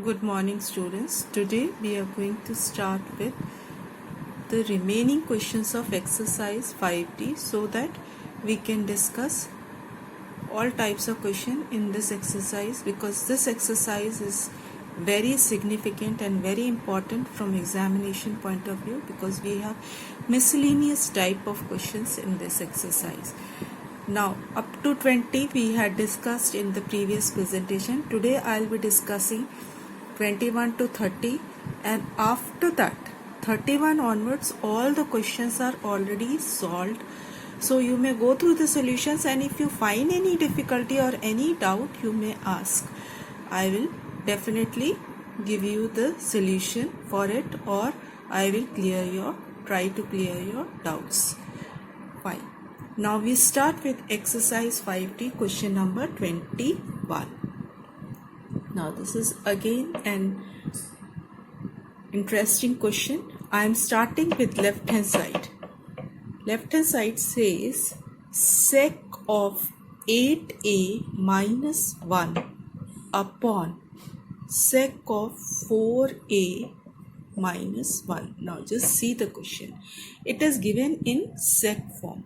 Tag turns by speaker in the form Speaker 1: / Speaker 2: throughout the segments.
Speaker 1: Good morning, students. Today we are going to start with the remaining questions of exercise 5D so that we can discuss all types of question in this exercise, because this exercise is very significant and very important from examination point of view, because we have miscellaneous type of questions in this exercise. Now up to 20 we had discussed in the previous presentation. Today I'll be discussing 21 to 30, and after that 31 onwards all the questions are already solved. So you may go through the solutions, and if you find any difficulty or any doubt, you may ask. I will definitely give you the solution for it, or I will try to clear your doubts. Fine. Now we start with exercise 5D, question number 21. Now this is again an interesting question. I am starting with left hand side. Left hand side says sec of 8a minus 1 upon sec of 4a minus 1. Now just see the question. It is given in sec form.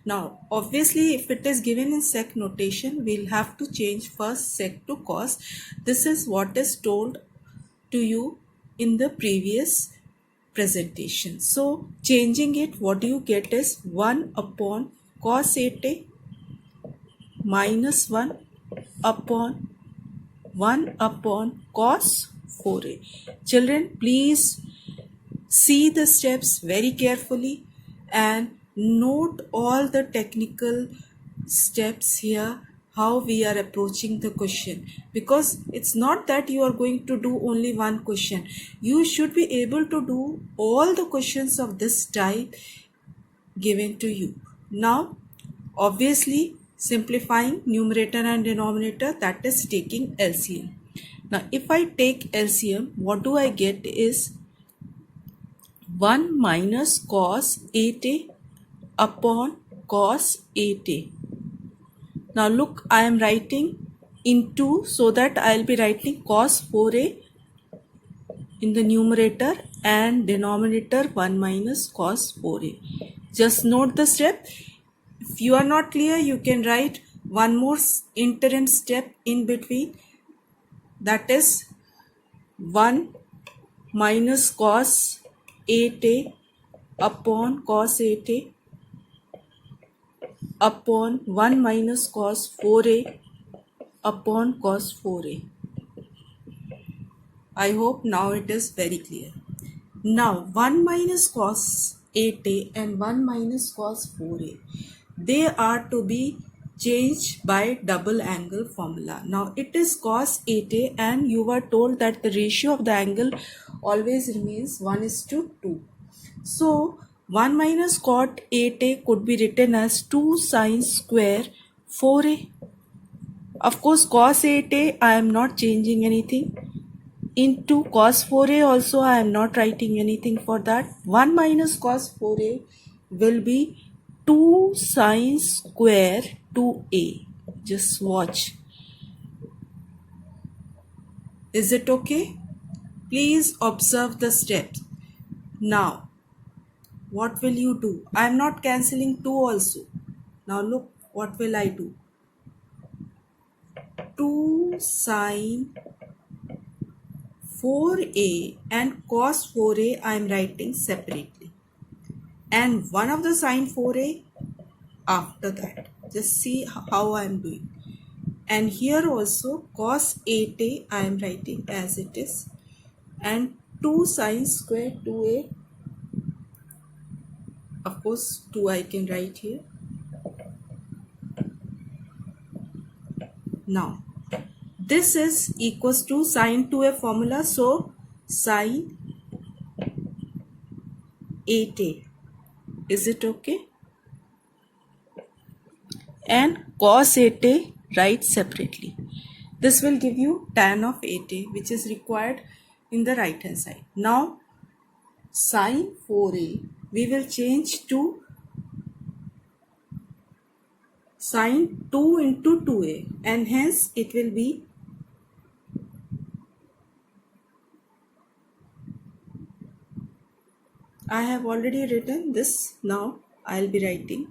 Speaker 1: Now obviously if it is given in sec notation, we'll have to change first sec to cos. This is what is told to you in the previous presentation. So changing it, what you get is 1 upon cos 8a minus 1 upon 1 upon cos 4a. Children, please see the steps very carefully and note all the technical steps here, how we are approaching the question, because it's not that you are going to do only one question. You should be able to do all the questions of this type given to you. Now obviously simplifying numerator and denominator, that is taking LCM. Now if I take LCM, what do I get is 1 minus cos 8a upon cos 8a. Now look, I am writing into, so that I will be writing cos 4a in the numerator and denominator 1 minus cos 4a. Just note the step. If you are not clear, you can write one more interim step in between, that is 1 minus cos 8a upon cos 8a upon 1 minus cos 4a upon cos 4a. I hope now it is very clear. Now 1 minus cos 8a and 1 minus cos 4a, they are to be changed by double angle formula. Now it is cos 8a and you were told that the ratio of the angle always remains 1:2. So 1 minus cot 8a could be written as 2 sine square 4a. Of course cos 8a I am not changing anything. Into cos 4a also I am not writing anything for that. 1 minus cos 4a will be 2 sine square 2a. Just watch. Is it okay? Please observe the steps. Now what will you do? I am not cancelling 2 also. Now look, what will I do? 2 sine 4a and cos 4a I am writing separately, and one of the sine 4a after that. Just see how I am doing. And here also cos 8a I am writing as it is, and 2 sine square 2a, of course 2 I can write here. Now this is equals to sine 2a formula, so sine 8a. Is it okay? And cos 8a write separately. This will give you tan of 8a, which is required in the right hand side. Now sine 4a we will change to sine 2 into 2a, and hence it will be I have already written this. Now I'll be writing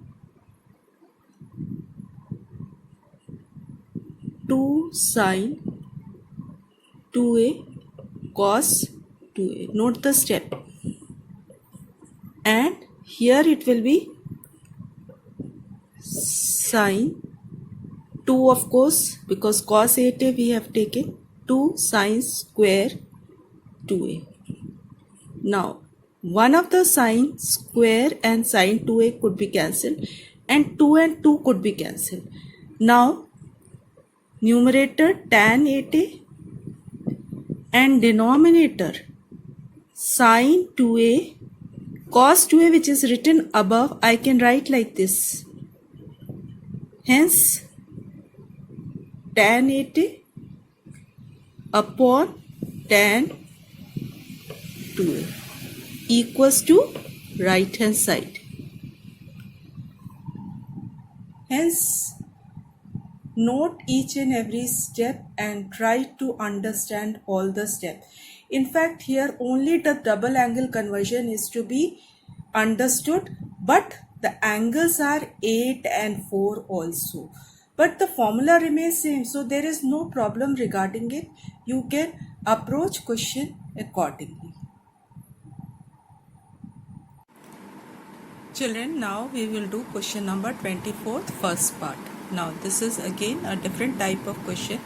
Speaker 1: 2 sine 2a cos 2a. Note the step. And here it will be sine 2, of course, because cos 8a we have taken 2 sine square 2a. Now one of the sine square and sine 2a could be cancelled, and 2 and 2 could be cancelled. Now numerator tan 8a and denominator sine 2a cos 2a, which is written above, I can write like this. Hence tan 8a upon tan 2a equals to right hand side. Hence note each and every step and try to understand all the steps. In fact, here only the double angle conversion is to be understood, but the angles are 8 and 4 also. But the formula remains same, so there is no problem regarding it. You can approach question accordingly. Children, now we will do question number 24, first part. Now this is again a different type of question.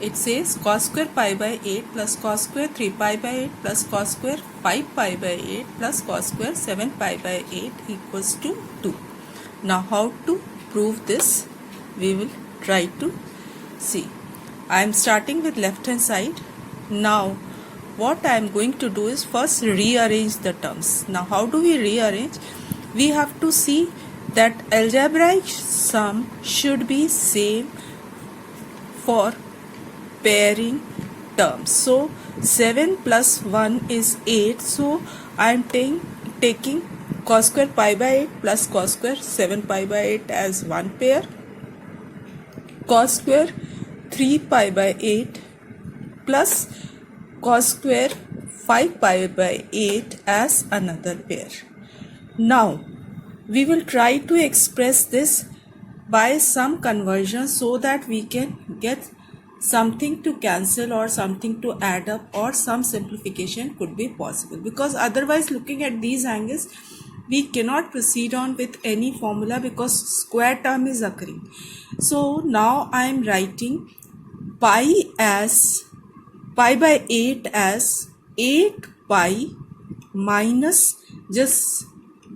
Speaker 1: It says cos square pi by 8 plus cos square 3 pi by 8 plus cos square 5 pi by 8 plus cos square 7 pi by 8 equals to 2. Now how to prove this? We will try to see. I am starting with left hand side. Now what I am going to do is first rearrange the terms. Now how do we rearrange? We have to see that algebraic sum should be same for pairing terms. So 7 plus 1 is 8. So I am taking cos square pi by 8 plus cos square 7 pi by 8 as one pair. Cos square 3 pi by 8 plus cos square 5 pi by 8 as another pair. Now we will try to express this by some conversion so that we can get something to cancel or something to add up, or some simplification could be possible, because otherwise looking at these angles we cannot proceed on with any formula because square term is occurring. So now I am writing pi by 8 as 8 pi minus, just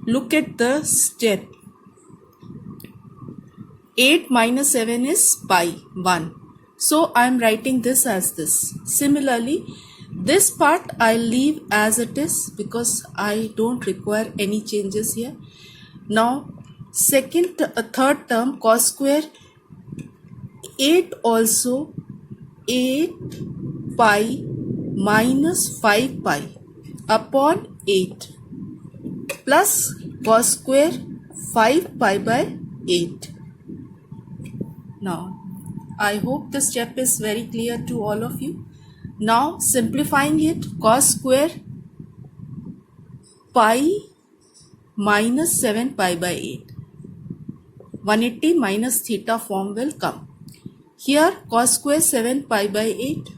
Speaker 1: look at the step, 8 minus 7 is pi 1. So I am writing this as this. Similarly, this part I leave as it is because I don't require any changes here. Now third term cos square 8 also 8 pi minus 5 pi upon 8 plus cos square 5 pi by 8. Now I hope the step is very clear to all of you. Now simplifying it, cos square pi minus 7 pi by 8. 180 minus theta form will come. Here cos square 7 pi by 8.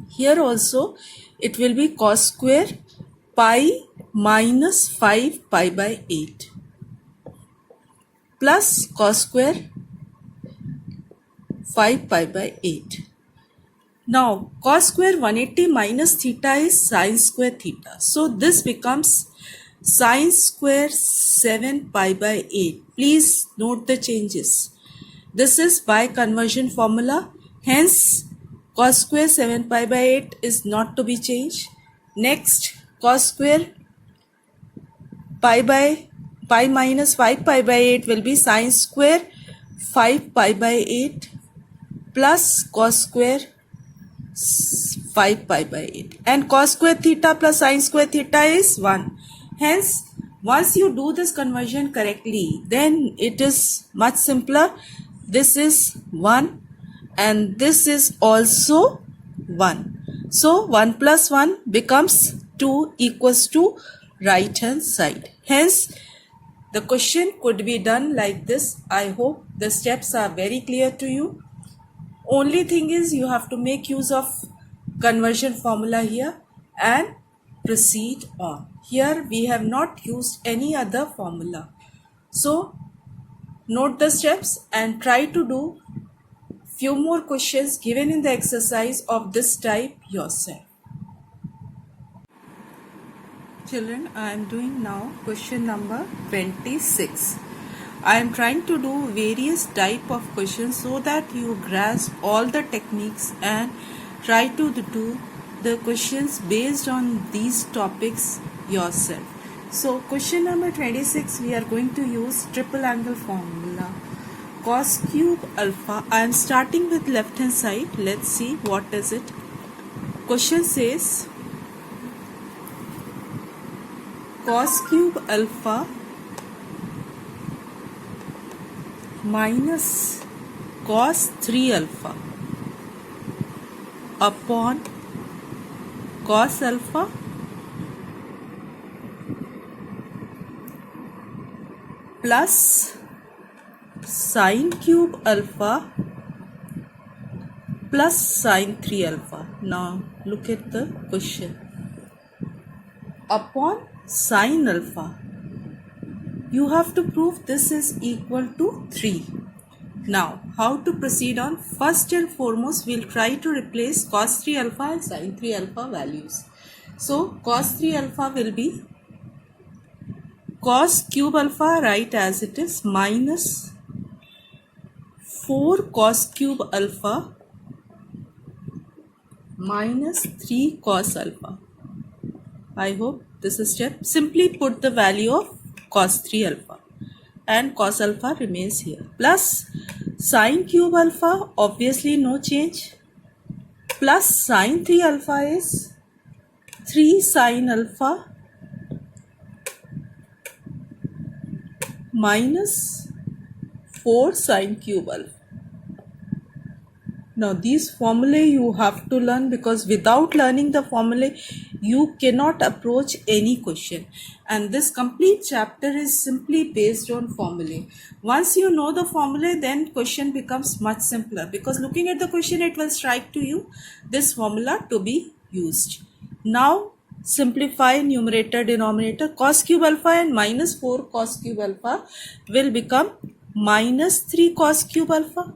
Speaker 1: Here also it will be cos square pi minus 5 pi by 8 plus cos square 5 pi by 8. Now cos square 180 minus theta is sin square theta. So this becomes sin square 7 pi by 8. Please note the changes. This is by conversion formula. Hence cos square 7 pi by 8 is not to be changed. Next, cos square pi minus 5 pi by 8 will be sin square 5 pi by 8 plus cos square 5 pi by 8, and cos square theta plus sin square theta is 1. Hence once you do this conversion correctly, then it is much simpler. This is 1 and this is also 1. So 1 plus 1 becomes 2 equals to right hand side. Hence, the question could be done like this. I hope the steps are very clear to you. Only thing is you have to make use of conversion formula here and proceed on. Here we have not used any other formula. So note the steps and try to do few more questions given in the exercise of this type yourself. Children, I am doing now question number 26. I am trying to do various type of questions so that you grasp all the techniques and try to do the questions based on these topics yourself. So question number 26, we are going to use triple angle formula. Cos cube alpha. I am starting with left hand side. Let's see what is it. Question says cos cube alpha minus cos 3 alpha upon cos alpha plus sin cube alpha plus sin 3 alpha. Now look at the question. Upon sin alpha, you have to prove this is equal to 3. Now, how to proceed on? First and foremost, we'll try to replace cos 3 alpha and sin 3 alpha values. So, cos 3 alpha will be cos cube alpha, write as it is, minus 4 cos cube alpha minus 3 cos alpha. I hope this is step. Simply put the value of cos 3 alpha and cos alpha remains here. Plus sin cube alpha, obviously no change. Plus sin 3 alpha is 3 sin alpha minus 4 sin cube alpha. Now these formulae you have to learn, because without learning the formulae you cannot approach any question, and this complete chapter is simply based on formulae. Once you know the formulae, then question becomes much simpler, because looking at the question it will strike to you this formula to be used. Now simplify numerator denominator. Cos cube alpha and minus 4 cos cube alpha will become minus 3 cos cube alpha,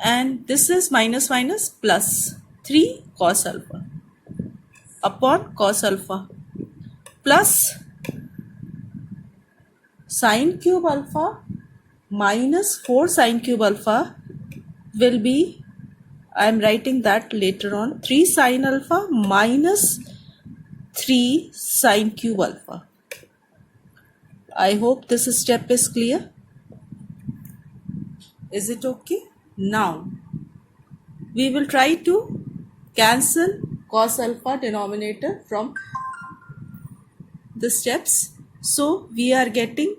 Speaker 1: and this is minus minus plus 3 cos alpha upon cos alpha plus sin cube alpha minus 4 sin cube alpha will be, I am writing that later on, 3 sin alpha minus 3 sin cube alpha. I hope this step is clear. Is it okay? Now we will try to cancel cos alpha denominator from the steps. So we are getting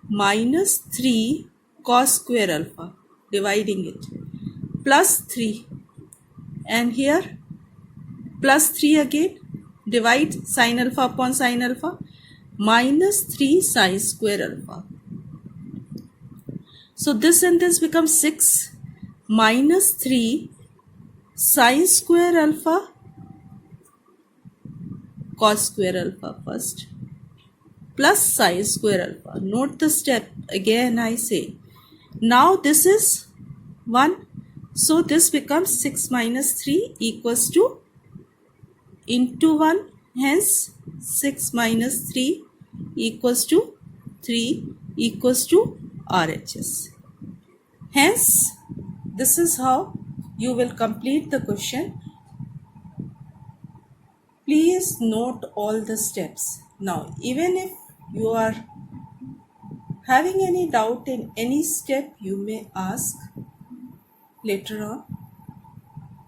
Speaker 1: minus 3 cos square alpha, dividing it, plus 3, and here plus 3 again, divide sin alpha upon sin alpha, minus 3 sin square alpha. So this and this becomes 6 minus 3 sin square alpha cos square alpha first plus sin square alpha. Note the step again, I say. Now this is 1. So this becomes 6 minus 3 equals to into 1. Hence 6 minus 3 equals to 3 equals to RHS. Hence this is how you will complete the question. Please note all the steps. Now, even if you are having any doubt in any step, you may ask later on,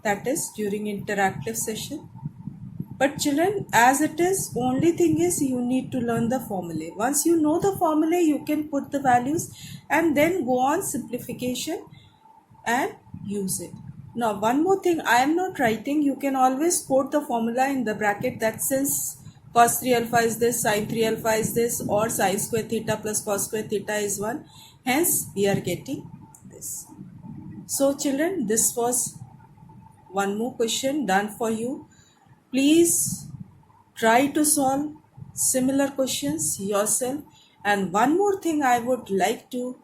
Speaker 1: that is during interactive session. But children, as it is, only thing is you need to learn the formulae. Once you know the formulae, you can put the values and then go on simplification and use it. Now one more thing, I am not writing, you can always quote the formula in the bracket that since cos 3 alpha is this, sin 3 alpha is this, or sin square theta plus cos square theta is 1, hence we are getting this. So children, this was one more question done for you. Please try to solve similar questions yourself. And one more thing I would like to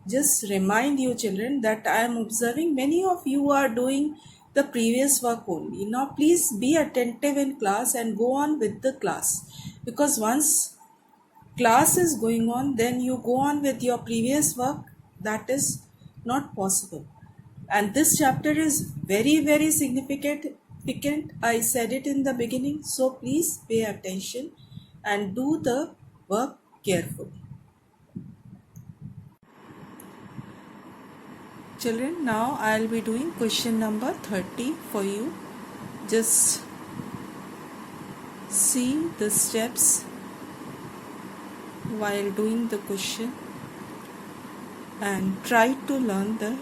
Speaker 1: just remind you children that I am observing many of you are doing the previous work only. Now please be attentive in class and go on with the class, because once class is going on, then you go on with your previous work. That is not possible. And this chapter is very significant. I said it in the beginning, so please pay attention and do the work carefully. Children, now I'll be doing question number 30 for you. Just see the steps while doing the question and try to learn the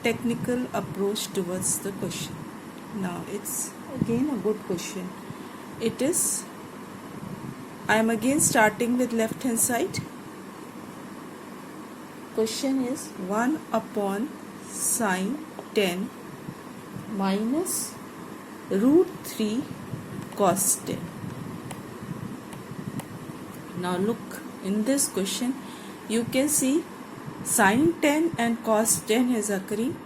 Speaker 1: technical approach towards the question. Now it's again a good question. It is, I am again starting with left hand side. Question is 1 upon sine 10 minus root 3 cos 10. Now look, in this question you can see sine 10 and cos 10 is occurring,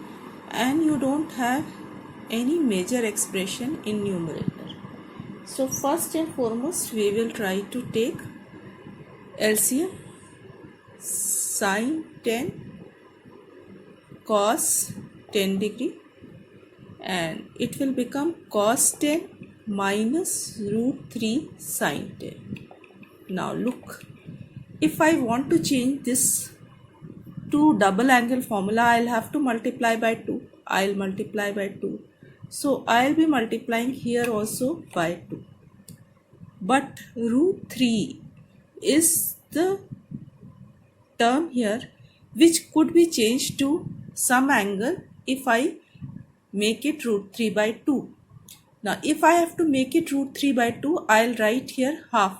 Speaker 1: and you don't have any major expression in numerator. So first and foremost we will try to take LCM. Sine 10 cos 10 degree, and it will become cos 10 minus root 3 sine 10. Now look, if I want to change this to double angle formula, I'll have to multiply by 2. I'll multiply by 2. So I'll be multiplying here also by 2. But root 3 is the term here which could be changed to some angle if I make it root 3 by 2. Now if I have to make it root 3 by 2, I'll write here half.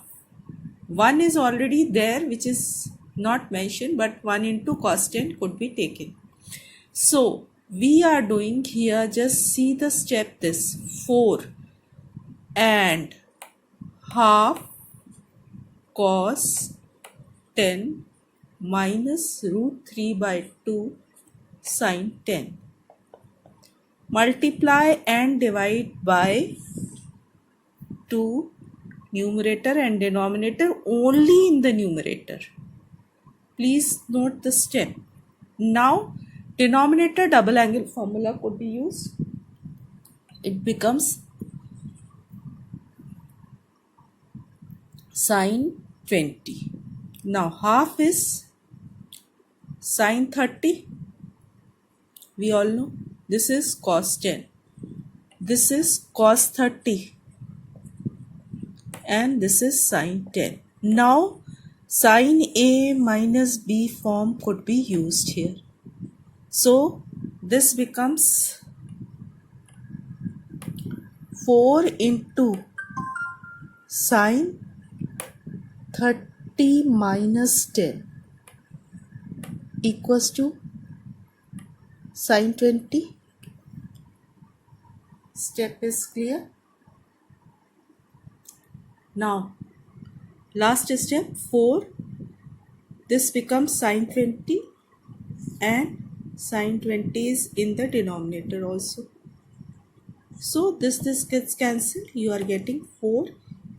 Speaker 1: 1 is already there which is not mentioned, but 1 into cos 10 could be taken. So we are doing here, just see the step, this 4 and half cos 10 minus root 3 by 2 sine 10. Multiply and divide by 2 numerator and denominator only in the numerator. Please note the step. Now denominator double angle formula could be used. It becomes sine 20. Now half is sine 30. We all know this is cos 10. This is cos 30. And this is sine 10. Now sine A minus B form could be used here. So this becomes 4 into sine 30 minus 10 equals to sine 20. Step is clear. Now last step 4, this becomes sine 20 and sine 20 is in the denominator also. So this gets cancelled. You are getting 4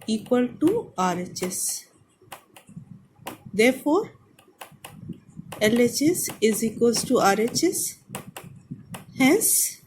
Speaker 1: equal to RHS. Therefore LHS is equals to RHS. Hence